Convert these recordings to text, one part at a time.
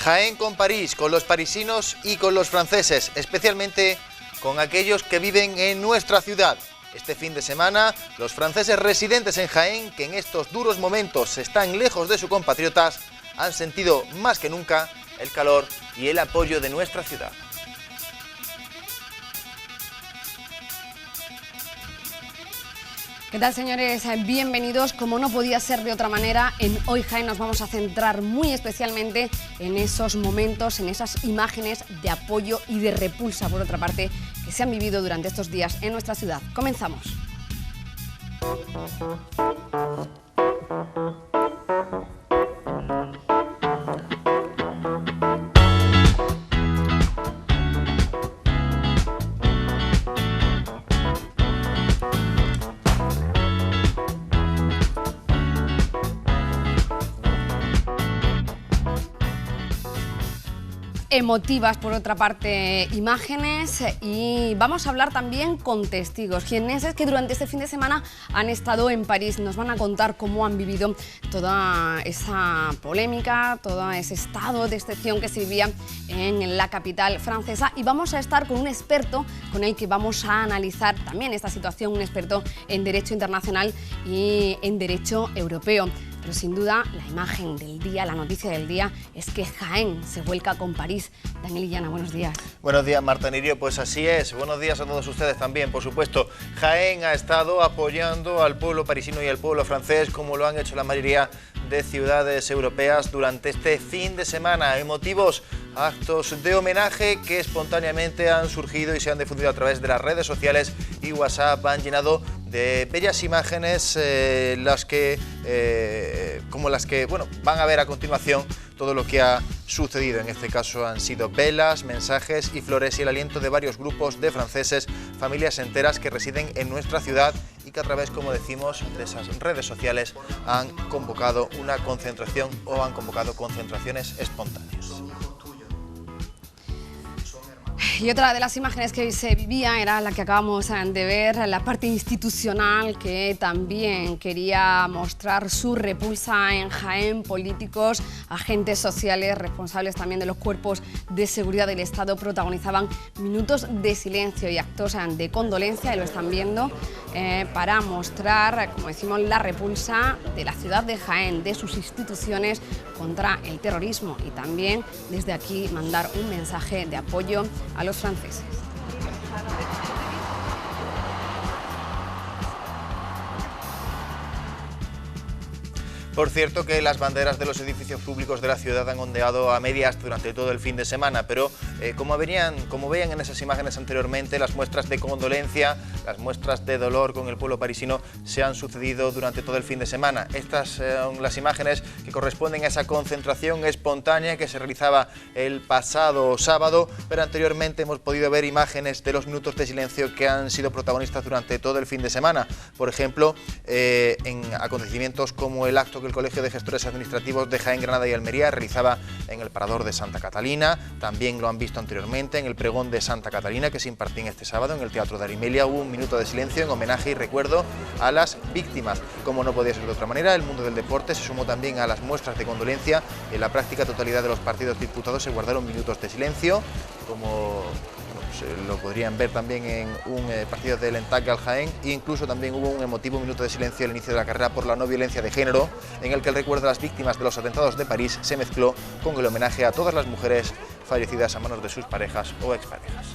Jaén con París, con los parisinos y con los franceses, especialmente con aquellos que viven en nuestra ciudad. Este fin de semana, los franceses residentes en Jaén, que en estos duros momentos están lejos de sus compatriotas, han sentido más que nunca el calor y el apoyo de nuestra ciudad. ¿Qué tal, señores? Bienvenidos. Como no podía ser de otra manera, en Hoy Jaén nos vamos a centrar muy especialmente en esos momentos, en esas imágenes de apoyo y de repulsa, por otra parte, que se han vivido durante estos días en nuestra ciudad. Comenzamos. Emotivas, por otra parte, imágenes, y vamos a hablar también con testigos jieneses que durante este fin de semana han estado en París. Nos van a contar cómo han vivido toda esa polémica, todo ese estado de excepción que se vivía en la capital francesa, y vamos a estar con un experto con el que vamos a analizar también esta situación, un experto en Derecho Internacional y en Derecho Europeo. Pero sin duda, la imagen del día, la noticia del día, es que Jaén se vuelca con París. Daniel Illana, buenos días. Buenos días, Marta Nirio. Pues así es. Buenos días a todos ustedes también, por supuesto. Jaén ha estado apoyando al pueblo parisino y al pueblo francés, como lo han hecho la mayoría de ciudades europeas durante este fin de semana. Emotivos actos de homenaje que espontáneamente han surgido y se han difundido a través de las redes sociales y WhatsApp. Han llenado de bellas imágenes como las que van a ver a continuación todo lo que ha sucedido. En este caso han sido velas, mensajes y flores y el aliento de varios grupos de franceses, familias enteras que residen en nuestra ciudad y que a través, como decimos, de esas redes sociales han convocado una concentración o han convocado concentraciones espontáneas. Y otra de las imágenes que se vivía era la que acabamos de ver, la parte institucional, que también quería mostrar su repulsa en Jaén. Políticos, agentes sociales, responsables también de los cuerpos de seguridad del Estado protagonizaban minutos de silencio y actos de condolencia, y lo están viendo, para mostrar, como decimos, la repulsa de la ciudad de Jaén, de sus instituciones contra el terrorismo, y también desde aquí mandar un mensaje de apoyo a los franceses. Por cierto, que las banderas de los edificios públicos de la ciudad han ondeado a medias durante todo el fin de semana, pero como veían en esas imágenes anteriormente, las muestras de condolencia, las muestras de dolor con el pueblo parisino se han sucedido durante todo el fin de semana. Estas son las imágenes que corresponden a esa concentración espontánea que se realizaba el pasado sábado, pero anteriormente hemos podido ver imágenes de los minutos de silencio que han sido protagonistas durante todo el fin de semana. Por ejemplo, en acontecimientos como el acto que el Colegio de Gestores Administrativos de Jaén, Granada y Almería realizaba en el Parador de Santa Catalina. También lo han visto anteriormente en el pregón de Santa Catalina que se impartía este sábado en el Teatro de Arimelia. Hubo un minuto de silencio en homenaje y recuerdo a las víctimas. Como no podía ser de otra manera, el mundo del deporte se sumó también a las muestras de condolencia. En la práctica totalidad de los partidos disputados se guardaron minutos de silencio, como lo podrían ver también en un partido del Entac al Jaén, e incluso también hubo un emotivo minuto de silencio al inicio de la carrera por la no violencia de género, en el que el recuerdo a las víctimas de los atentados de París se mezcló con el homenaje a todas las mujeres fallecidas a manos de sus parejas o exparejas.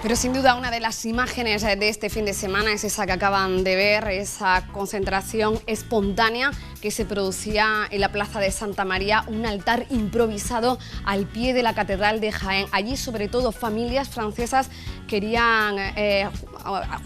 Pero sin duda una de las imágenes de este fin de semana es esa que acaban de ver, esa concentración espontánea que se producía en la plaza de Santa María, un altar improvisado al pie de la Catedral de Jaén. Allí, sobre todo, familias francesas querían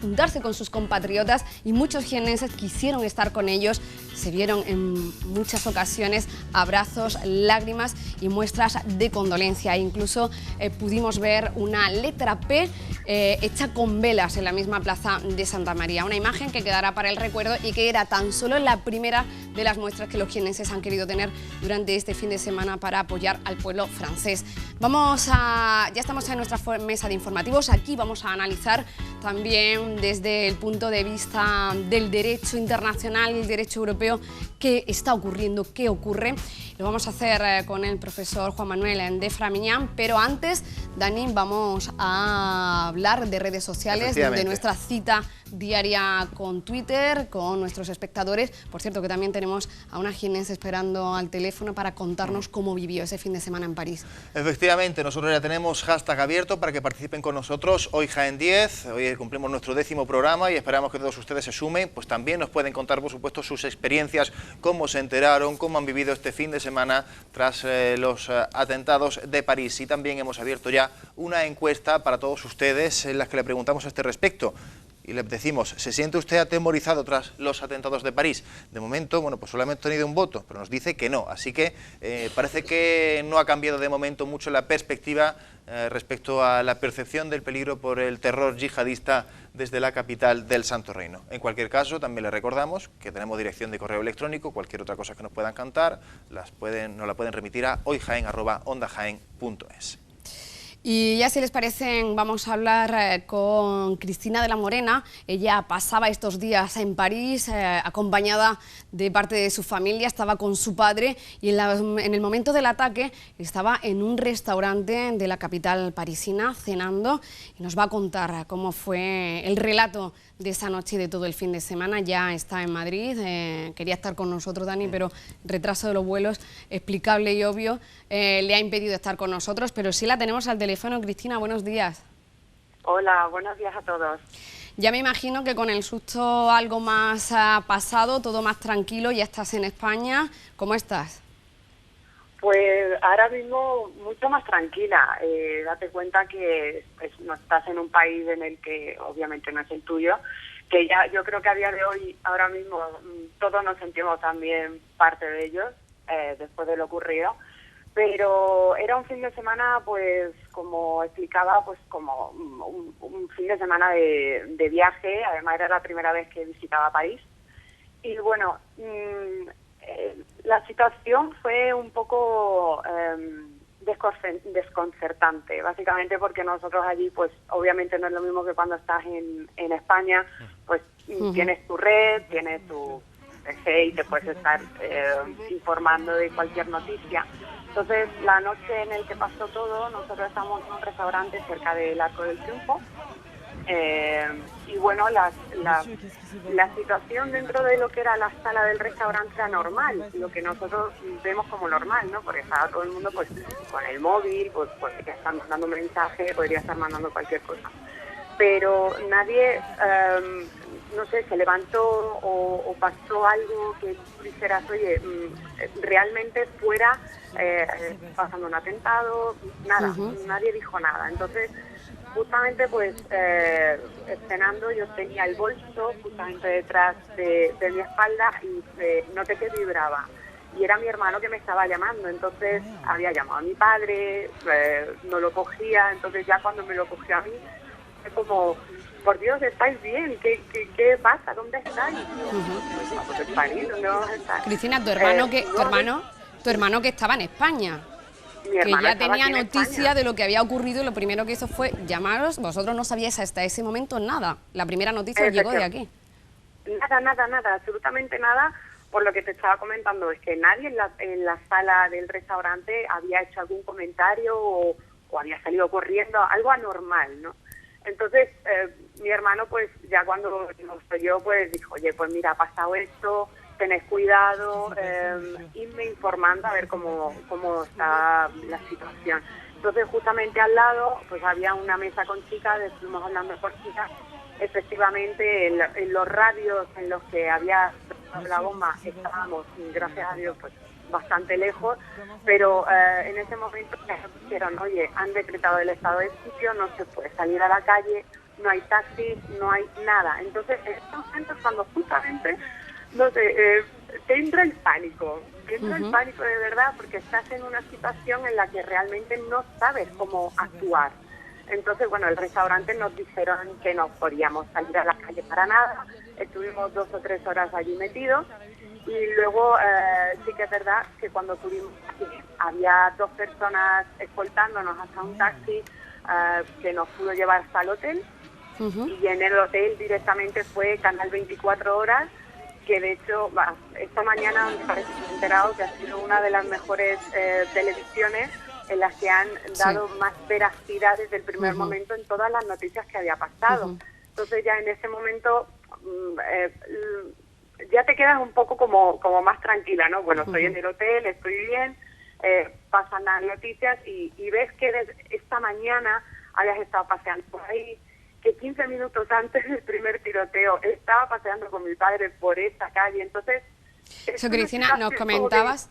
juntarse con sus compatriotas y muchos jienenses quisieron estar con ellos. Se vieron en muchas ocasiones abrazos, lágrimas y muestras de condolencia. Incluso pudimos ver una letra P hecha con velas en la misma plaza de Santa María. Una imagen que quedará para el recuerdo y que era tan solo la primera de las muestras que los jienenses han querido tener durante este fin de semana para apoyar al pueblo francés. Ya estamos en nuestra mesa de informativos. Aquí vamos a analizar también desde el punto de vista del derecho internacional y el derecho europeo qué está ocurriendo, qué ocurre. Lo vamos a hacer con el profesor Juan Manuel de Framiñán, pero antes, Dani, vamos a hablar de redes sociales, de nuestra cita diaria con Twitter, con nuestros espectadores. Por cierto, que también tenemos a una jienense esperando al teléfono para contarnos cómo vivió ese fin de semana en París. Efectivamente, nosotros ya tenemos hashtag abierto para que participen con nosotros. Hoy Jaén 10, hoy cumplimos nuestro 10º programa y esperamos que todos ustedes se sumen. Pues también nos pueden contar, por supuesto, sus experiencias, cómo se enteraron, cómo han vivido este fin de semana tras los atentados de París. Y también hemos abierto ya una encuesta para todos ustedes en la que le preguntamos a este respecto. Y le decimos, ¿se siente usted atemorizado tras los atentados de París? De momento, bueno, pues solamente ha tenido un voto, pero nos dice que no. Así que parece que no ha cambiado de momento mucho la perspectiva respecto a la percepción del peligro por el terror yihadista desde la capital del Santo Reino. En cualquier caso, también le recordamos que tenemos dirección de correo electrónico. Cualquier otra cosa que nos puedan cantar, nos la pueden remitir a hoyjaen@ondajaen.es. Y ya si les parece, vamos a hablar con Cristina de la Morena. Ella pasaba estos días en París, acompañada de parte de su familia, estaba con su padre y en el momento del ataque estaba en un restaurante de la capital parisina cenando y nos va a contar cómo fue el relato de esa noche y de todo el fin de semana. Ya está en Madrid, quería estar con nosotros, Dani, pero retraso de los vuelos, explicable y obvio, le ha impedido estar con nosotros, pero sí la tenemos al teléfono. Cristina, buenos días. Hola, buenos días a todos. Ya me imagino que con el susto algo más ha pasado, todo más tranquilo, ya estás en España. ¿Cómo estás? Pues ahora mismo mucho más tranquila. Date cuenta que pues, no estás en un país en el que obviamente no es el tuyo, que ya yo creo que a día de hoy, ahora mismo, todos nos sentimos también parte de ellos después de lo ocurrido. Pero era un fin de semana, pues como explicaba, pues como un fin de semana de viaje. Además era la primera vez que visitaba París. Y bueno, la situación fue un poco desconcertante, básicamente porque nosotros allí, pues obviamente no es lo mismo que cuando estás en España, pues tienes tu red, tienes tu PC y te puedes estar informando de cualquier noticia. Entonces, la noche en la que pasó todo, nosotros estábamos en un restaurante cerca del Arco del Triunfo. Y bueno, la situación dentro de lo que era la sala del restaurante era normal, lo que nosotros vemos como normal, ¿no? Porque estaba todo el mundo pues con el móvil, pues podría estar mandando un mensaje, podría estar mandando cualquier cosa. Pero nadie, no sé, se levantó o pasó algo que tú dijeras, oye, realmente fuera pasando un atentado, nada, nadie dijo nada. Entonces, justamente pues cenando yo tenía el bolso justamente detrás de mi espalda y noté que vibraba y era mi hermano que me estaba llamando. Entonces había llamado a mi padre, no lo cogía. Entonces ya cuando me lo cogió a mí fue como, por Dios, ¿estáis bien? ¿Qué pasa? ¿Dónde estáis? Pues en París, ¿dónde vamos a estar? Cristina, tu hermano que estaba en España, que ya tenía noticia de lo que había ocurrido, y lo primero que hizo fue llamaros. Vosotros no sabíais hasta ese momento nada. La primera noticia llegó de aquí. Nada, absolutamente nada. Por lo que te estaba comentando, es que nadie en la sala del restaurante había hecho algún comentario o había salido corriendo, algo anormal, ¿no? Entonces, mi hermano, pues ya cuando nos oyó, pues dijo, oye, pues mira, ha pasado esto, tened cuidado, irme informando a ver cómo está la situación. Entonces, justamente al lado, pues había una mesa con chicas, estuvimos hablando por chicas. Efectivamente, en los radios en los que había la bomba estábamos, gracias a Dios, pues bastante lejos, pero en ese momento nos dijeron, oye, han decretado el estado de sitio, no se puede salir a la calle, no hay taxis, no hay nada. Entonces, en estos momentos, cuando justamente, no sé, te entra el pánico, el pánico de verdad, porque estás en una situación en la que realmente no sabes cómo actuar. Entonces, bueno, el restaurante nos dijeron que no podíamos salir a la calle para nada, estuvimos 2 o 3 horas allí metidos. Y luego sí que es verdad que cuando tuvimos había 2 personas escoltándonos hasta un taxi que nos pudo llevar hasta el hotel. Y en el hotel directamente fue Canal 24 Horas, que de hecho esta mañana me parece que he enterado que ha sido una de las mejores televisiones en las que han dado más veracidad desde el primer momento en todas las noticias que había pasado. Entonces ya en ese momento ya te quedas un poco como más tranquila, ¿no? Bueno, estoy en el hotel, estoy bien, pasan las noticias y ves que desde esta mañana habías estado paseando por ahí, que 15 minutos antes del primer tiroteo estaba paseando con mi padre por esta calle. Entonces, eso, Cristina, nos comentabas,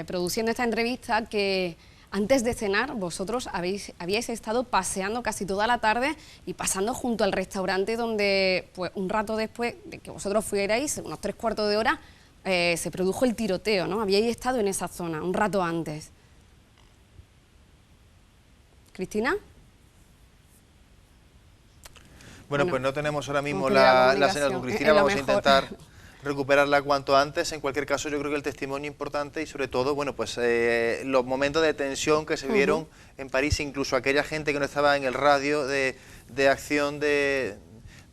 produciendo esta entrevista, que antes de cenar vosotros habíais estado paseando casi toda la tarde y pasando junto al restaurante donde, pues, un rato después de que vosotros fuerais, unos 3/4 de hora, se produjo el tiroteo, ¿no? Habíais estado en esa zona un rato antes. ¿Cristina? Bueno, pues no tenemos ahora mismo la señal con Cristina, vamos a intentar recuperarla cuanto antes. En cualquier caso, yo creo que el testimonio importante y sobre todo, bueno, pues los momentos de tensión que se vieron en París, incluso aquella gente que no estaba en el radio de acción de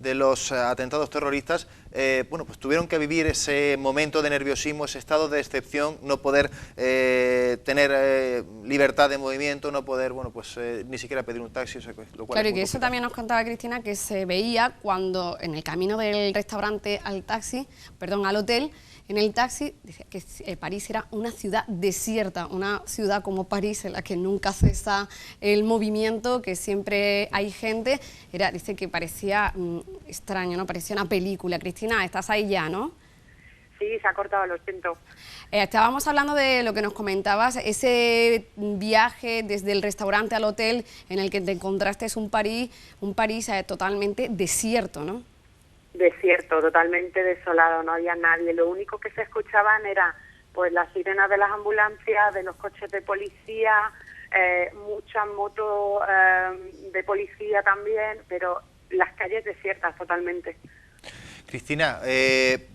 los atentados terroristas, bueno, pues tuvieron que vivir ese momento de nerviosismo, ese estado de excepción, no poder tener libertad de movimiento, no poder, bueno, pues ni siquiera pedir un taxi, o sea, lo cual claro, es y que muy eso complicado. también nos contaba Cristina, que se veía cuando en el camino del restaurante al hotel, en el taxi, decía que París era una ciudad desierta, una ciudad como París en la que nunca cesa el movimiento, que siempre hay gente. Dice que parecía extraño, ¿no? Parecía una película. Cristina, estás ahí ya, ¿no? Sí, se ha cortado, lo siento. Estábamos hablando de lo que nos comentabas, ese viaje desde el restaurante al hotel en el que te encontraste un París totalmente desierto, ¿no? Desierto, totalmente desolado, no había nadie. Lo único que se escuchaban era pues las sirenas de las ambulancias, de los coches de policía, muchas motos de policía también, pero las calles desiertas totalmente. Cristina,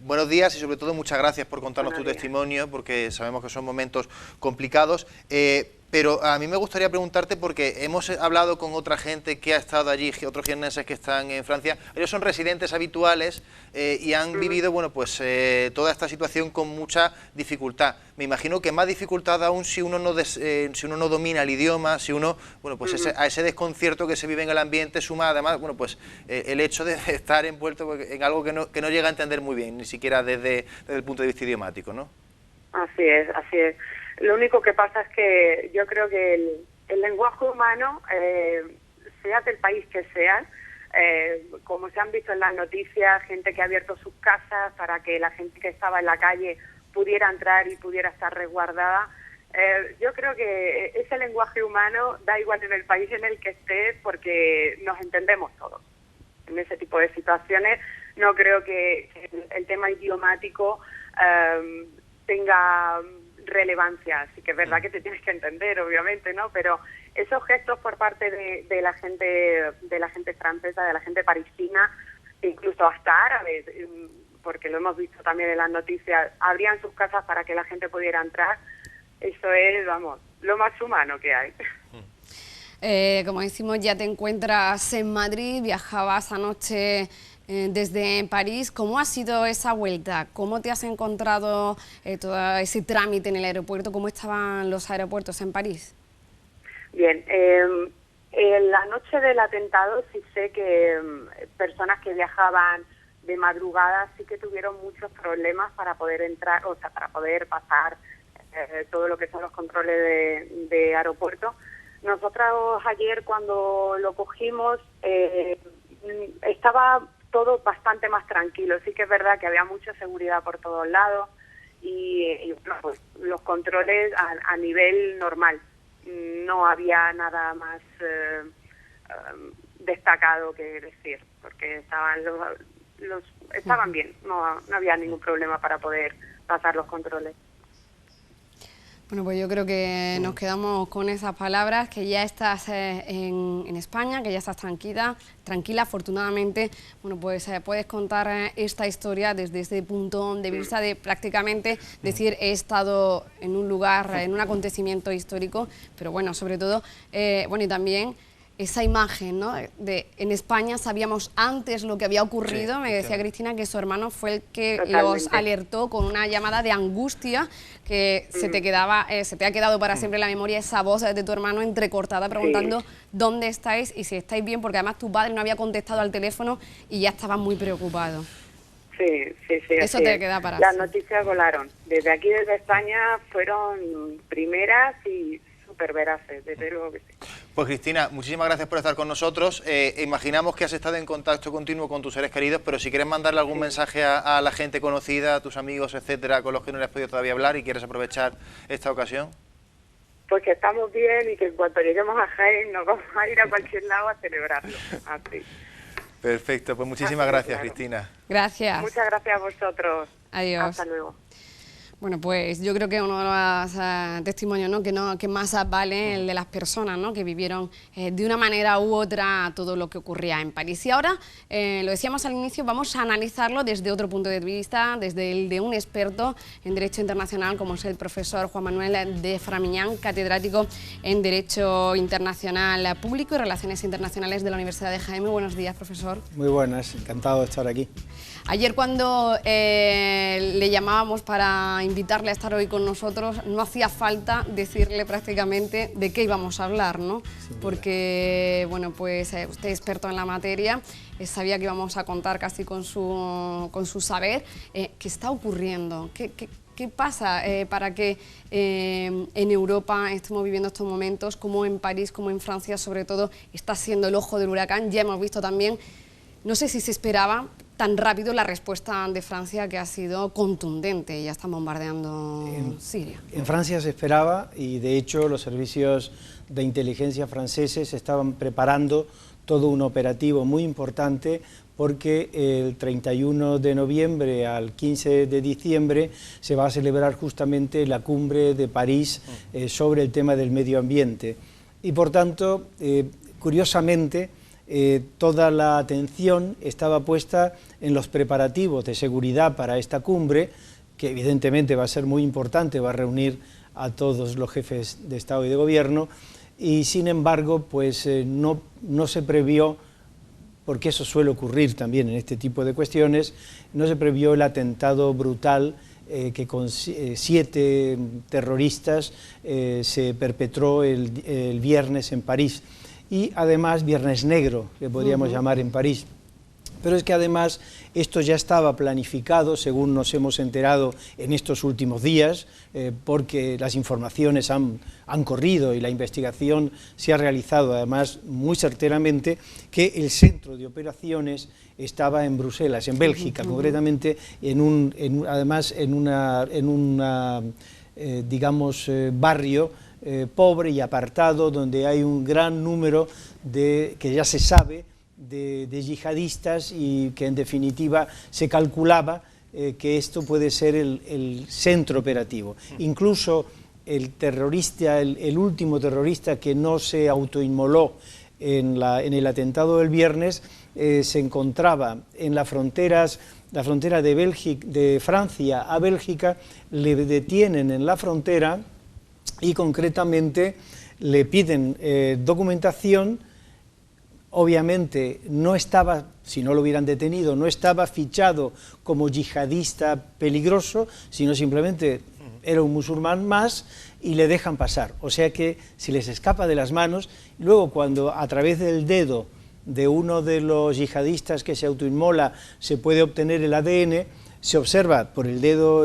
buenos días y sobre todo muchas gracias por contarnos tu testimonio, porque sabemos que son momentos complicados, pero a mí me gustaría preguntarte, porque hemos hablado con otra gente que ha estado allí, otros jienenses que están en Francia. Ellos son residentes habituales y han vivido, bueno, pues toda esta situación con mucha dificultad. Me imagino que más dificultad aún si uno no domina el idioma, si uno, bueno, pues a ese desconcierto que se vive en el ambiente suma además, bueno, pues el hecho de estar envuelto en algo que no llega a entender muy bien, ni siquiera desde el punto de vista idiomático, ¿no? Así es, así es. Lo único que pasa es que yo creo que el lenguaje humano, sea del país que sea, como se han visto en las noticias, gente que ha abierto sus casas para que la gente que estaba en la calle pudiera entrar y pudiera estar resguardada, yo creo que ese lenguaje humano da igual en el país en el que esté, porque nos entendemos todos. En ese tipo de situaciones no creo que el tema idiomático tenga relevancia. Sí que es verdad que te tienes que entender, obviamente, ¿no? Pero esos gestos por parte de la gente francesa, de la gente parisina, incluso hasta árabes, porque lo hemos visto también en las noticias, abrían sus casas para que la gente pudiera entrar. Eso es, vamos, lo más humano que hay. Como decimos, ya te encuentras en Madrid, viajabas anoche desde París. ¿Cómo ha sido esa vuelta? ¿Cómo te has encontrado todo ese trámite en el aeropuerto? ¿Cómo estaban los aeropuertos en París? Bien, en la noche del atentado sí sé que personas que viajaban de madrugada sí que tuvieron muchos problemas para poder entrar, o sea, para poder pasar todo lo que son los controles de aeropuerto. Nosotros ayer, cuando lo cogimos, estaba todo bastante más tranquilo. Sí que es verdad que había mucha seguridad por todos lados y bueno, pues, los controles a nivel normal. No había nada más destacado que decir, porque estaban estaban bien, no había ningún problema para poder pasar los controles. Bueno, pues yo creo que nos quedamos con esas palabras, que ya estás en España, que ya estás tranquila, afortunadamente. Bueno, pues puedes contar esta historia desde este punto de vista de prácticamente decir he estado en un lugar, en un acontecimiento histórico, pero bueno, sobre todo, bueno, y también esa imagen, ¿no? En España sabíamos antes lo que había ocurrido, me decía Cristina que su hermano fue el que los alertó con una llamada de angustia, que se te ha quedado para siempre en la memoria esa voz de tu hermano entrecortada preguntando dónde estáis y si estáis bien, porque además tu padre no había contestado al teléfono y ya estaba muy preocupado. Sí. Eso te queda para Las noticias volaron. Desde aquí, desde España, fueron primeras y súper veraces, desde luego que sí. Pues Cristina, muchísimas gracias por estar con nosotros. Imaginamos que has estado en contacto continuo con tus seres queridos, pero si quieres mandarle algún mensaje a la gente conocida, a tus amigos, etcétera, con los que no le has podido todavía hablar y quieres aprovechar esta ocasión. Pues que estamos bien y que en cuanto lleguemos a Jaén nos vamos a ir a cualquier lado a celebrarlo. Así. Perfecto, pues muchísimas gracias, Cristina. Gracias. Muchas gracias a vosotros. Adiós. Hasta luego. Bueno, pues yo creo que uno de los testimonios, ¿no? que más vale el de las personas, ¿no? que vivieron de una manera u otra todo lo que ocurría en París. Y ahora, lo decíamos al inicio, vamos a analizarlo desde otro punto de vista, desde el de un experto en Derecho Internacional, como es el profesor Juan Manuel de Framiñán, catedrático en Derecho Internacional Público y Relaciones Internacionales de la Universidad de Jaén. Muy buenos días, profesor. Muy buenas, encantado de estar aquí. Ayer cuando le llamábamos para invitarle a estar hoy con nosotros, no hacía falta decirle prácticamente de qué íbamos a hablar, ¿no? Porque, bueno, pues usted es experto en la materia, sabía que íbamos a contar casi con su saber. ¿Qué está ocurriendo? ¿Qué pasa para que en Europa estemos viviendo estos momentos, como en París, como en Francia, sobre todo, está siendo el ojo del huracán? Ya hemos visto también, no sé si se esperaba tan rápido la respuesta de Francia, que ha sido contundente, ya están bombardeando Siria. En Francia se esperaba y de hecho los servicios de inteligencia franceses estaban preparando todo un operativo muy importante porque el 31 de noviembre al 15 de diciembre se va a celebrar justamente la cumbre de París sobre el tema del medio ambiente y por tanto, curiosamente, toda la atención estaba puesta en los preparativos de seguridad para esta cumbre, que evidentemente va a ser muy importante, va a reunir a todos los jefes de Estado y de Gobierno, y sin embargo, pues no se previó, porque eso suele ocurrir también en este tipo de cuestiones, no se previó el atentado brutal que con 7 terroristas se perpetró el viernes en París. Y además Viernes Negro, que podríamos llamar en París. Pero es que además esto ya estaba planificado, según nos hemos enterado en estos últimos días, porque las informaciones han corrido y la investigación se ha realizado además muy certeramente, que el centro de operaciones estaba en Bruselas, en Bélgica, concretamente además en un barrio pobre y apartado, donde hay un gran número que ya se sabe, de yihadistas y que en definitiva se calculaba que esto puede ser el centro operativo. Incluso el terrorista, el último terrorista que no se autoinmoló en el atentado del viernes, se encontraba en la frontera de Francia a Bélgica, le detienen en la frontera y concretamente le piden documentación. Obviamente no estaba, si no lo hubieran detenido, no estaba fichado como yihadista peligroso, sino simplemente era un musulmán más y le dejan pasar. O sea que se les escapa de las manos. Luego, cuando a través del dedo de uno de los yihadistas que se autoinmola se puede obtener el ADN, se observa por el dedo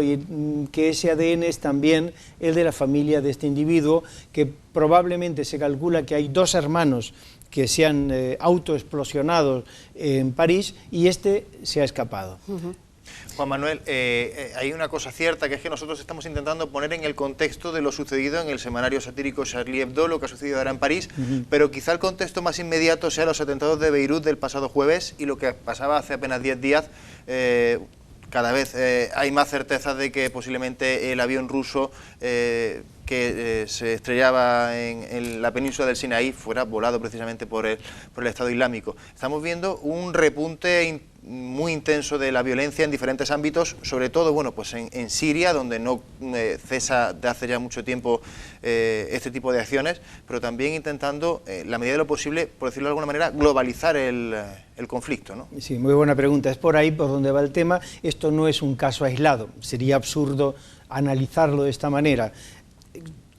que ese ADN es también el de la familia de este individuo, que probablemente se calcula que hay 2 hermanos que se han autoexplosionado en París y este se ha escapado. Juan Manuel, hay una cosa cierta, que es que nosotros estamos intentando poner en el contexto de lo sucedido en el semanario satírico Charlie Hebdo, lo que ha sucedido ahora en París, pero quizá el contexto más inmediato sea los atentados de Beirut del pasado jueves y lo que pasaba hace apenas 10 días. Cada vez hay más certeza de que posiblemente el avión ruso que se estrellaba en la península del Sinaí fuera volado precisamente por el Estado Islámico. Estamos viendo un repunte muy intenso de la violencia en diferentes ámbitos, sobre todo bueno, pues en Siria, donde no cesa de hace ya mucho tiempo este tipo de acciones, pero también intentando, en la medida de lo posible, por decirlo de alguna manera, globalizar el conflicto, ¿no? Sí, muy buena pregunta. Es por ahí por donde va el tema. Esto no es un caso aislado, sería absurdo analizarlo de esta manera.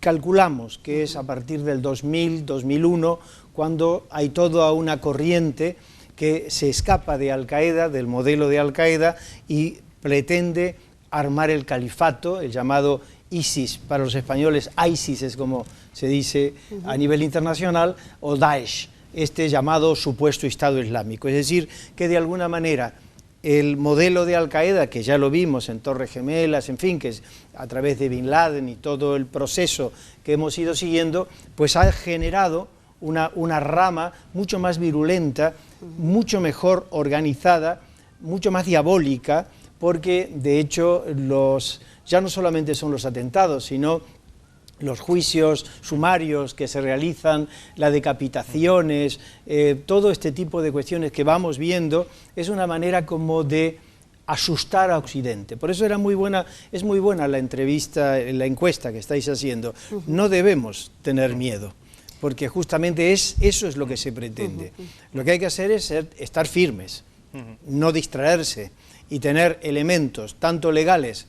Calculamos que es a partir del 2000, 2001, cuando hay toda una corriente que se escapa de Al-Qaeda, del modelo de Al-Qaeda, y pretende armar el califato, el llamado ISIS, para los españoles ISIS es como se dice a nivel internacional, o Daesh, este llamado supuesto Estado Islámico. Es decir, que de alguna manera el modelo de Al-Qaeda, que ya lo vimos en Torres Gemelas, en fin, que es a través de Bin Laden y todo el proceso que hemos ido siguiendo, pues ha generado una rama mucho más virulenta, mucho mejor organizada, mucho más diabólica, porque de hecho ya no solamente son los atentados, sino los juicios sumarios que se realizan, las decapitaciones, todo este tipo de cuestiones que vamos viendo, es una manera como de asustar a Occidente. Por eso es muy buena la entrevista, la encuesta que estáis haciendo. No debemos tener miedo, porque justamente eso es lo que se pretende. Lo que hay que hacer es estar firmes, no distraerse y tener elementos tanto legales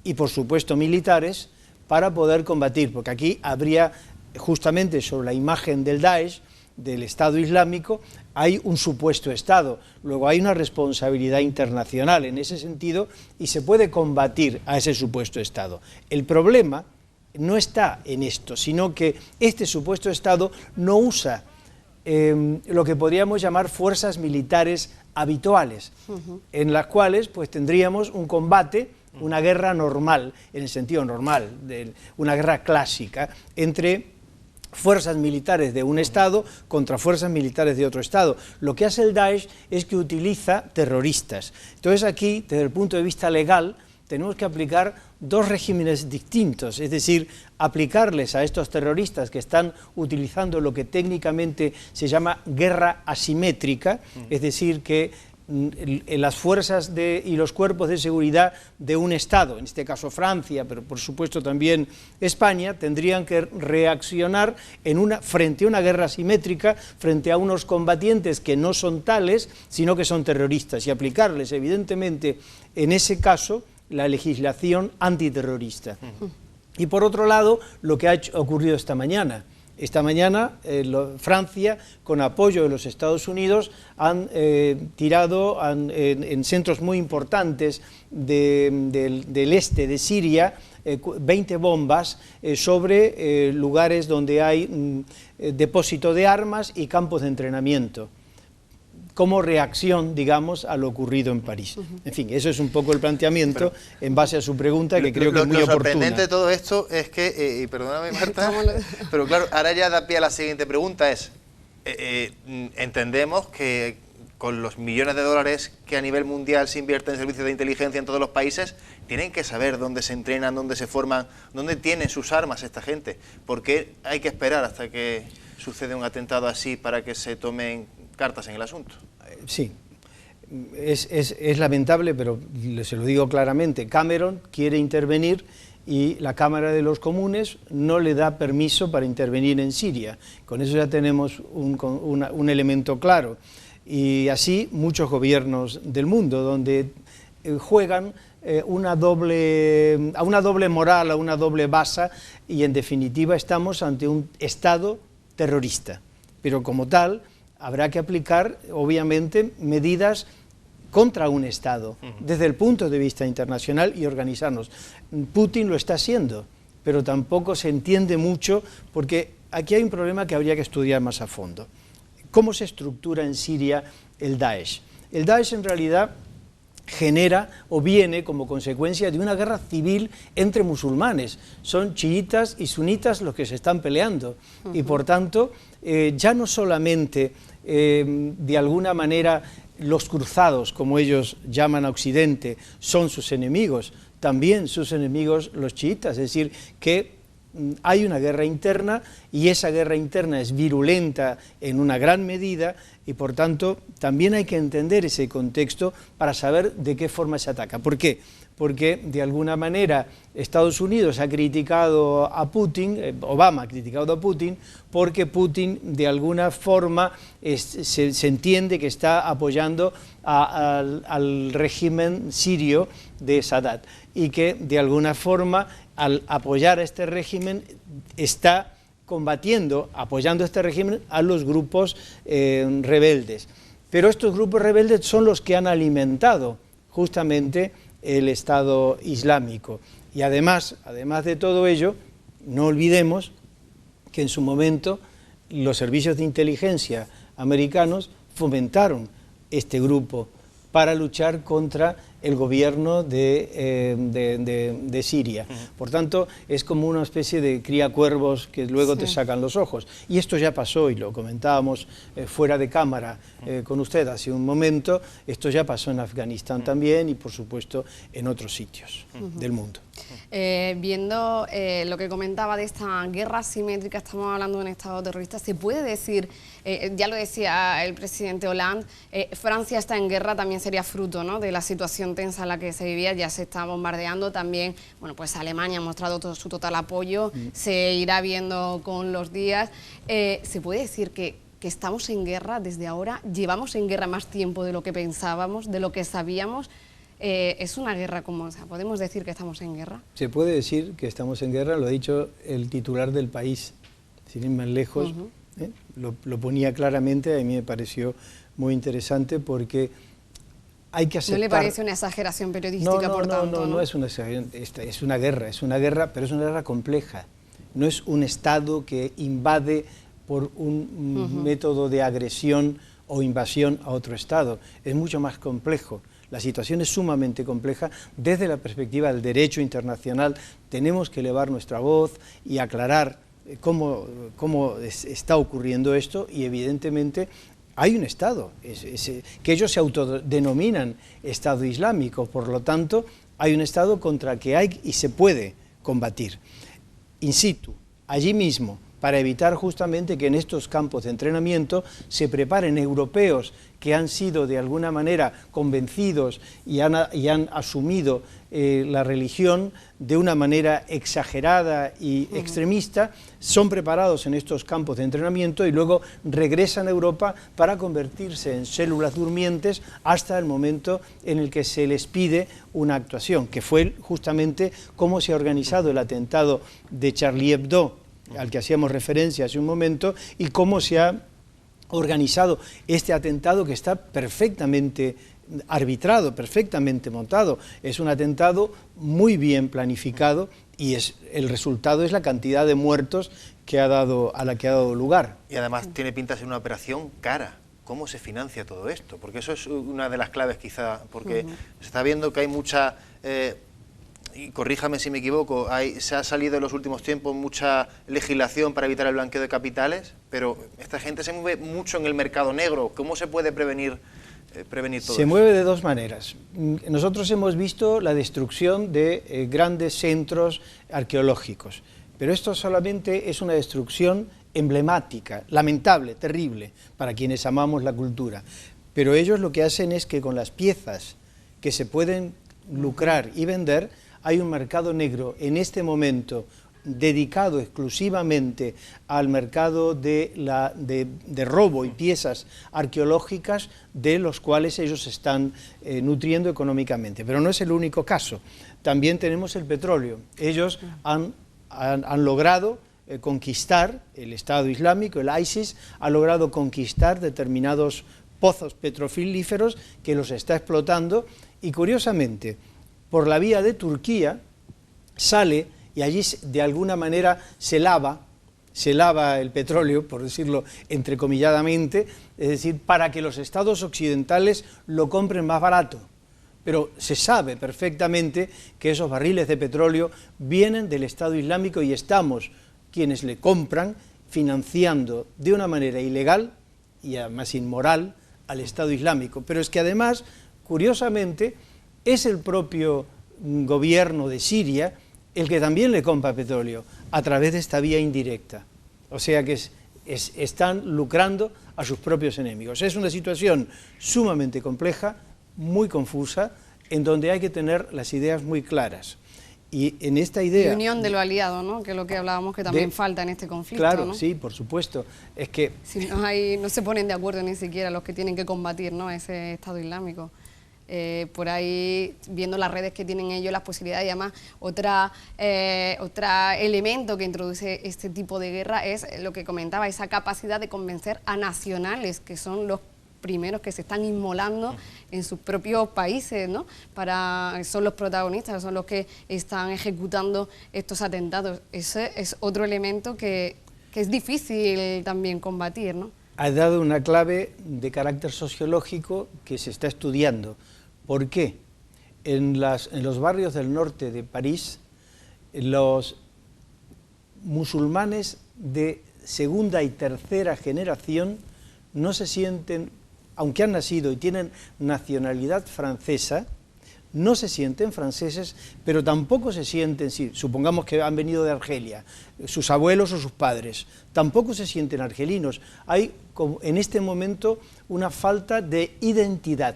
y por supuesto militares para poder combatir, porque aquí habría justamente sobre la imagen del Daesh, del Estado Islámico, hay un supuesto Estado, luego hay una responsabilidad internacional en ese sentido y se puede combatir a ese supuesto Estado. El problema no está en esto, sino que este supuesto Estado no usa lo que podríamos llamar fuerzas militares habituales, en las cuales pues tendríamos un combate, una guerra normal, en el sentido normal, una guerra clásica, entre fuerzas militares de un Estado contra fuerzas militares de otro Estado. Lo que hace el Daesh es que utiliza terroristas. Entonces aquí, desde el punto de vista legal, tenemos que aplicar dos regímenes distintos, es decir, aplicarles a estos terroristas que están utilizando lo que técnicamente se llama guerra asimétrica, es decir, que las fuerzas y los cuerpos de seguridad de un Estado, en este caso Francia, pero por supuesto también España, tendrían que reaccionar frente a una guerra asimétrica, frente a unos combatientes que no son tales, sino que son terroristas, y aplicarles, evidentemente, en ese caso, la legislación antiterrorista. Y por otro lado, lo que ha ocurrido esta mañana. Esta mañana Francia, con apoyo de los Estados Unidos, han tirado en centros muy importantes del este de Siria 20 bombas sobre lugares donde hay depósito de armas y campos de entrenamiento, como reacción, digamos, a lo ocurrido en París. En fin, eso es un poco el planteamiento en base a su pregunta, que creo que es muy oportuna. Lo sorprendente de todo esto es que, y perdóname Marta, pero claro, ahora ya da pie a la siguiente pregunta, entendemos que con los millones de dólares que a nivel mundial se invierten en servicios de inteligencia en todos los países, tienen que saber dónde se entrenan, dónde se forman, dónde tienen sus armas esta gente. ¿Por qué hay que esperar hasta que sucede un atentado así para que se tomen cartas en el asunto? Sí, es lamentable, pero se lo digo claramente, Cameron quiere intervenir y la Cámara de los Comunes no le da permiso para intervenir en Siria. Con eso ya tenemos un elemento claro. Y así muchos gobiernos del mundo, donde juegan a una doble moral, a una doble base, y en definitiva estamos ante un Estado terrorista. Pero como tal, habrá que aplicar, obviamente, medidas contra un Estado, desde el punto de vista internacional, y organizarnos. Putin lo está haciendo, pero tampoco se entiende mucho, porque aquí hay un problema que habría que estudiar más a fondo. ¿Cómo se estructura en Siria el Daesh? El Daesh en realidad genera o viene como consecuencia de una guerra civil entre musulmanes. Son chiitas y sunitas los que se están peleando, y por tanto ya no solamente de alguna manera los cruzados, como ellos llaman a Occidente, son sus enemigos, también sus enemigos los chiitas, es decir, que hay una guerra interna y esa guerra interna es virulenta en una gran medida y por tanto también hay que entender ese contexto para saber de qué forma se ataca. ¿Por qué? Porque de alguna manera Estados Unidos ha criticado a Putin, Obama ha criticado a Putin, porque Putin de alguna forma se entiende que está apoyando al régimen sirio de Sadat y que de alguna forma al apoyar a este régimen está combatiendo, apoyando a este régimen a los grupos rebeldes. Pero estos grupos rebeldes son los que han alimentado justamente el Estado Islámico. Y además de todo ello, no olvidemos que en su momento los servicios de inteligencia americanos fomentaron este grupo para luchar contra el gobierno de Siria. Por tanto, es como una especie de criacuervos que luego te sacan los ojos. Y esto ya pasó, y lo comentábamos fuera de cámara con usted hace un momento, esto ya pasó en Afganistán también y, por supuesto, en otros sitios del mundo. Viendo lo que comentaba de esta guerra asimétrica, estamos hablando de un Estado terrorista, ¿se puede decir, ya lo decía el presidente Hollande, Francia está en guerra, también sería fruto, ¿no?, de la situación tensa en la que se vivía, ya se está bombardeando también, bueno, pues Alemania ha mostrado todo su total apoyo, se irá viendo con los días. ¿Se puede decir que estamos en guerra desde ahora? ¿Llevamos en guerra más tiempo de lo que pensábamos, de lo que sabíamos? ¿Es una guerra como, o sea, podemos decir que estamos en guerra? Se puede decir que estamos en guerra, lo ha dicho el titular del País, sin ir más lejos, lo ponía claramente, a mí me pareció muy interesante porque hay que aceptar... ¿No le parece una exageración periodística, por tanto? No es una exageración, es una guerra, pero es una guerra compleja. No es un Estado que invade por un método de agresión o invasión a otro Estado, es mucho más complejo. La situación es sumamente compleja. Desde la perspectiva del derecho internacional tenemos que elevar nuestra voz y aclarar cómo está ocurriendo esto y evidentemente hay un Estado, que ellos se autodenominan Estado Islámico, por lo tanto hay un Estado contra el que hay y se puede combatir. In situ, allí mismo, para evitar justamente que en estos campos de entrenamiento se preparen europeos que han sido de alguna manera convencidos y han asumido la religión de una manera exagerada y extremista, son preparados en estos campos de entrenamiento y luego regresan a Europa para convertirse en células durmientes hasta el momento en el que se les pide una actuación, que fue justamente cómo se ha organizado el atentado de Charlie Hebdo, al que hacíamos referencia hace un momento, y cómo se ha organizado este atentado que está perfectamente arbitrado, perfectamente montado. Es un atentado muy bien planificado y el resultado es la cantidad de muertos a la que ha dado lugar. Y además tiene pinta de ser una operación cara. ¿Cómo se financia todo esto? Porque eso es una de las claves quizá, porque se está viendo que hay mucha... y corríjame si me equivoco, se ha salido en los últimos tiempos mucha legislación para evitar el blanqueo de capitales, pero esta gente se mueve mucho en el mercado negro. ¿Cómo se puede prevenir todo eso? Se mueve de dos maneras. Nosotros hemos visto la destrucción de grandes centros arqueológicos, pero esto solamente es una destrucción emblemática, lamentable, terrible, para quienes amamos la cultura. Pero ellos lo que hacen es que con las piezas que se pueden lucrar y vender, hay un mercado negro en este momento dedicado exclusivamente al mercado de robo y piezas arqueológicas de los cuales ellos se están nutriendo económicamente. Pero no es el único caso. También tenemos el petróleo. Ellos han logrado conquistar, el Estado Islámico, el ISIS, ha logrado conquistar determinados pozos petrolíferos que los está explotando y curiosamente por la vía de Turquía sale y allí de alguna manera se lava el petróleo, por decirlo entrecomilladamente, es decir, para que los estados occidentales lo compren más barato. Pero se sabe perfectamente que esos barriles de petróleo vienen del Estado Islámico y estamos, quienes le compran, financiando de una manera ilegal y además inmoral al Estado Islámico. Pero es que además, curiosamente, es el propio gobierno de Siria el que también le compra petróleo a través de esta vía indirecta. O sea que están lucrando a sus propios enemigos. Es una situación sumamente compleja, muy confusa, en donde hay que tener las ideas muy claras. Y en esta idea... Y unión de los aliados, ¿no? Que es lo que hablábamos que también falta en este conflicto, claro, ¿no? sí, por supuesto. Es que... Si no se ponen de acuerdo ni siquiera los que tienen que combatir, ¿no?, ese Estado Islámico. Por ahí, viendo las redes que tienen ellos, las posibilidades, y además otro elemento que introduce este tipo de guerra es lo que comentaba, esa capacidad de convencer a nacionales, que son los primeros que se están inmolando en sus propios países, ¿no? Son los protagonistas, son los que están ejecutando estos atentados. Ese es otro elemento que es difícil también combatir, ¿no? Ha dado una clave de carácter sociológico que se está estudiando. ¿Por qué? En los barrios del norte de París, los musulmanes de segunda y tercera generación no se sienten, aunque han nacido y tienen nacionalidad francesa, no se sienten franceses, pero tampoco se sienten, si supongamos que han venido de Argelia, sus abuelos o sus padres, tampoco se sienten argelinos. Hay en este momento una falta de identidad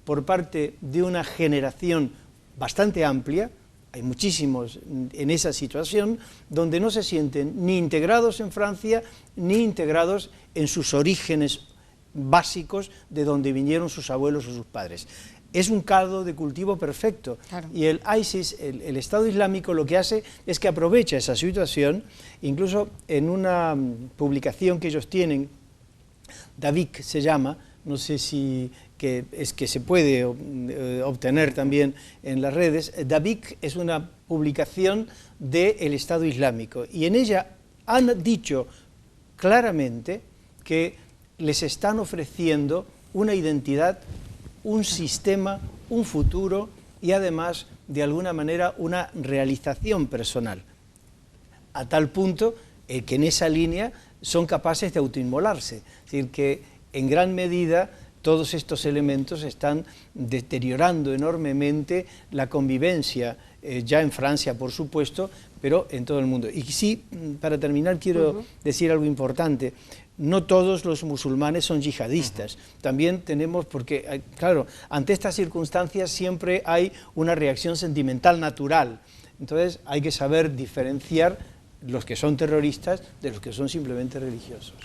por parte de una generación bastante amplia. Hay muchísimos en esa situación, donde no se sienten ni integrados en Francia, ni integrados en sus orígenes básicos de donde vinieron sus abuelos o sus padres. Es un caldo de cultivo perfecto. Claro. Y el ISIS, el Estado Islámico, lo que hace es que aprovecha esa situación. Incluso en una publicación que ellos tienen, Davik se llama, no sé si que se puede obtener también en las redes. Davik es una publicación del Estado Islámico, y en ella han dicho claramente que les están ofreciendo una identidad, un sistema, un futuro y además, de alguna manera, una realización personal. A tal punto que en esa línea son capaces de autoinmolarse. Es decir, que en gran medida todos estos elementos están deteriorando enormemente la convivencia, ya en Francia, por supuesto, pero en todo el mundo. Y sí, para terminar, quiero decir algo importante. No todos los musulmanes son yihadistas. También tenemos, porque, claro, ante estas circunstancias siempre hay una reacción sentimental natural. Entonces hay que saber diferenciar los que son terroristas de los que son simplemente religiosos.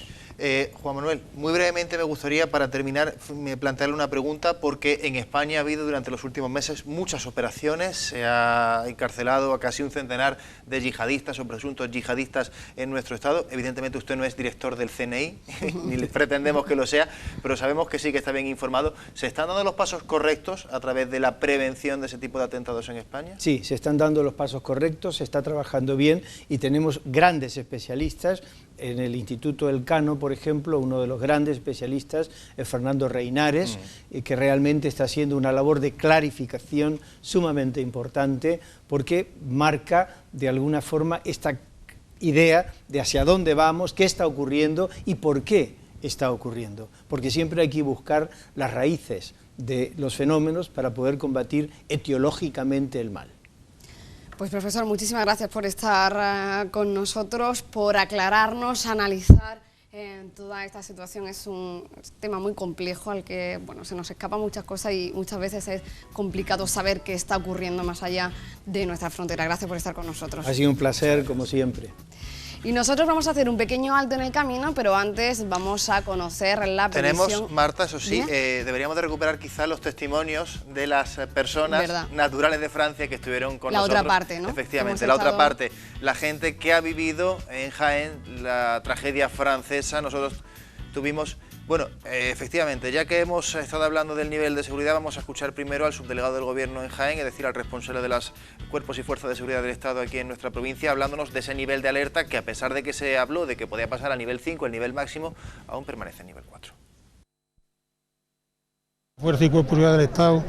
Juan Manuel, muy brevemente me gustaría, para terminar, plantearle una pregunta, porque en España ha habido durante los últimos meses muchas operaciones, se ha encarcelado a casi un centenar de yihadistas o presuntos yihadistas en nuestro estado. Evidentemente usted no es director del CNI, ni pretendemos que lo sea, pero sabemos que sí que está bien informado. ¿Se están dando los pasos correctos a través de la prevención de ese tipo de atentados en España? Sí, se están dando los pasos correctos, se está trabajando bien y tenemos grandes especialistas. En el Instituto Elcano, por ejemplo, uno de los grandes especialistas es Fernando Reinares, que realmente está haciendo una labor de clarificación sumamente importante, porque marca de alguna forma esta idea de hacia dónde vamos, qué está ocurriendo y por qué está ocurriendo. Porque siempre hay que buscar las raíces de los fenómenos para poder combatir etiológicamente el mal. Pues profesor, muchísimas gracias por estar con nosotros, por aclararnos, analizar toda esta situación. Es un tema muy complejo al que se nos escapan muchas cosas y muchas veces es complicado saber qué está ocurriendo más allá de nuestra frontera. Gracias por estar con nosotros. Ha sido un placer, como siempre. Y nosotros vamos a hacer un pequeño alto en el camino, pero antes vamos a conocer la previsión. Tenemos, Marta, eso sí, deberíamos de recuperar quizás los testimonios de las personas naturales de Francia que estuvieron con nosotros. La otra parte, ¿no? Efectivamente, la otra parte, la gente que ha vivido en Jaén la tragedia francesa. Nosotros tuvimos... Bueno, efectivamente, ya que hemos estado hablando del nivel de seguridad, vamos a escuchar primero al subdelegado del Gobierno en Jaén, es decir, al responsable de los cuerpos y fuerzas de seguridad del Estado aquí en nuestra provincia, hablándonos de ese nivel de alerta que, a pesar de que se habló de que podía pasar a nivel 5, el nivel máximo, aún permanece en nivel 4. Fuerza y Cuerpo de Seguridad del Estado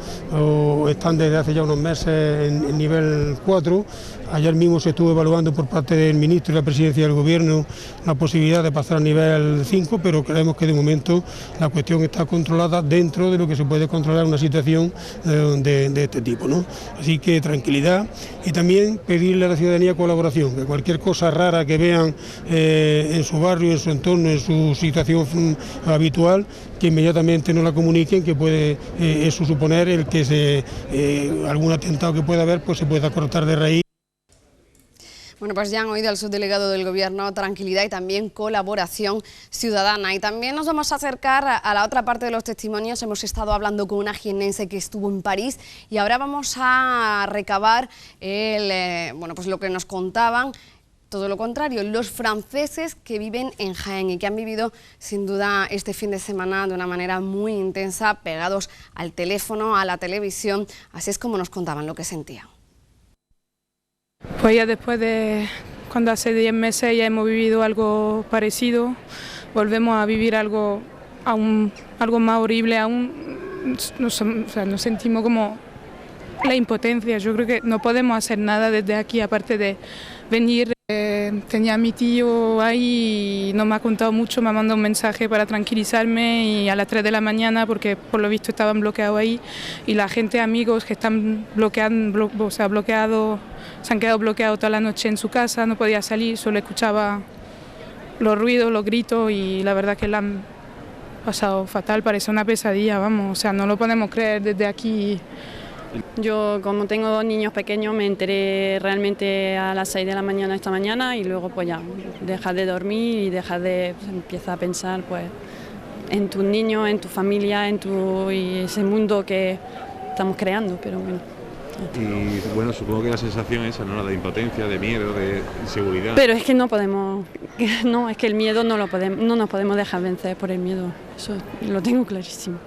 están desde hace ya unos meses en nivel 4. Ayer mismo se estuvo evaluando por parte del Ministro y la Presidencia del Gobierno la posibilidad de pasar a nivel 5, pero creemos que de momento la cuestión está controlada dentro de lo que se puede controlar una situación de este tipo, ¿no? Así que tranquilidad y también pedirle a la ciudadanía colaboración, que cualquier cosa rara que vean en su barrio, en su entorno, en su situación habitual, que inmediatamente nos la comuniquen, que puede eso suponer el que algún atentado que pueda haber pues se pueda cortar de raíz. Bueno, pues ya han oído al subdelegado del Gobierno, tranquilidad y también colaboración ciudadana. Y también nos vamos a acercar a la otra parte de los testimonios. Hemos estado hablando con una jiennense que estuvo en París y ahora vamos a recabar pues lo que nos contaban. Todo lo contrario, los franceses que viven en Jaén y que han vivido sin duda este fin de semana de una manera muy intensa, pegados al teléfono, a la televisión. Así es como nos contaban lo que sentían. Pues ya después de cuando hace 10 meses ya hemos vivido algo parecido, volvemos a vivir algo más horrible, aún nos sentimos como la impotencia. Yo creo que no podemos hacer nada desde aquí, aparte de venir. Tenía a mi tío ahí y no me ha contado mucho, me ha mandado un mensaje para tranquilizarme y a las 3 de la mañana, porque por lo visto estaban bloqueados ahí y la gente, amigos que están bloqueados, se han quedado bloqueados toda la noche en su casa, no podía salir, solo escuchaba los ruidos, los gritos y la verdad que la han pasado fatal, parece una pesadilla, vamos, o sea, no lo podemos creer desde aquí. Yo, como tengo 2 niños pequeños, me enteré realmente a las 6 de la mañana esta mañana y luego pues ya dejas de dormir y empiezas a pensar pues en tus niños, en tu familia, y ese mundo que estamos creando, pero bueno. Y bueno, supongo que la sensación esa, ¿no? La de impotencia, de miedo, de inseguridad. Pero es que no podemos, no, es que el miedo no nos podemos dejar vencer por el miedo, eso lo tengo clarísimo.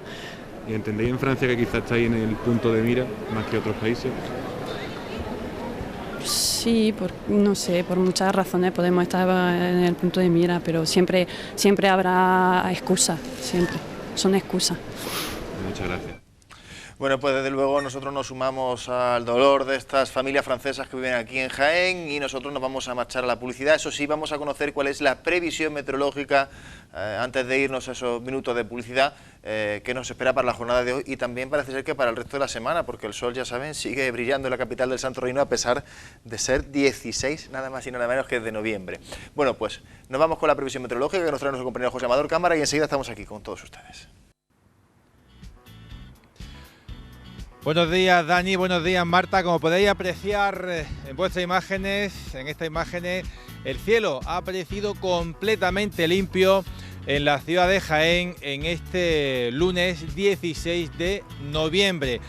¿Y entendéis en Francia que quizás estáis en el punto de mira más que otros países? Sí, no sé, por muchas razones podemos estar en el punto de mira, pero siempre habrá excusas, siempre, son excusas. Muchas gracias. Bueno, pues desde luego nosotros nos sumamos al dolor de estas familias francesas que viven aquí en Jaén y nosotros nos vamos a marchar a la publicidad. Eso sí, vamos a conocer cuál es la previsión meteorológica antes de irnos a esos minutos de publicidad que nos espera para la jornada de hoy y también parece ser que para el resto de la semana, porque el sol, ya saben, sigue brillando en la capital del Santo Reino a pesar de ser 16, nada más y nada menos que de noviembre. Bueno, pues nos vamos con la previsión meteorológica que nos trae nuestro compañero José Amador Cámara y enseguida estamos aquí con todos ustedes. Buenos días, Dani, buenos días, Marta. Como podéis apreciar en vuestras imágenes, en estas imágenes, el cielo ha aparecido completamente limpio en la ciudad de Jaén en este lunes 16 de noviembre.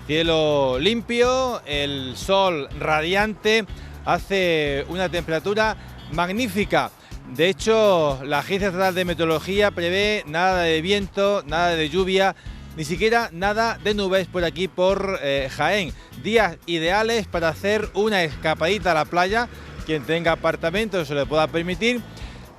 Cielo limpio, el sol radiante, hace una temperatura magnífica. De hecho, la Agencia Estatal de Meteorología prevé nada de viento, nada de lluvia, ni siquiera nada de nubes por aquí por Jaén. Días ideales para hacer una escapadita a la playa. Quien tenga apartamento se le pueda permitir.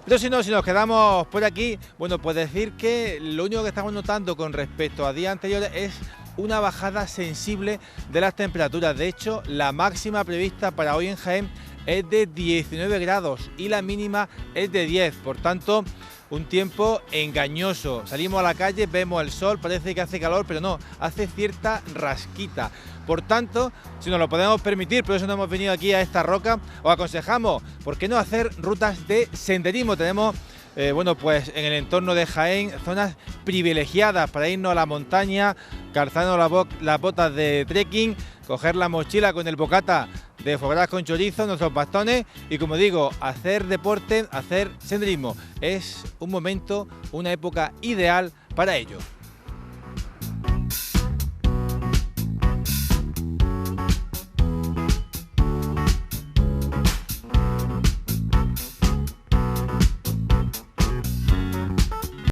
Pero si no, si nos quedamos por aquí, bueno, pues decir que lo único que estamos notando con respecto a días anteriores es una bajada sensible de las temperaturas. De hecho, la máxima prevista para hoy en Jaén es de 19 grados y la mínima es de 10. Por tanto, un tiempo engañoso. Salimos a la calle, vemos el sol, parece que hace calor, pero no, hace cierta rasquita. Por tanto, si nos lo podemos permitir, por eso no hemos venido aquí a esta roca, os aconsejamos, ¿por qué no hacer rutas de senderismo? Tenemos, bueno, pues en el entorno de Jaén, zonas privilegiadas para irnos a la montaña, calzarnos las botas de trekking, coger la mochila con el bocata de foie gras con chorizo, nuestros bastones y, como digo, hacer deporte, hacer senderismo. Es un momento, una época ideal para ello.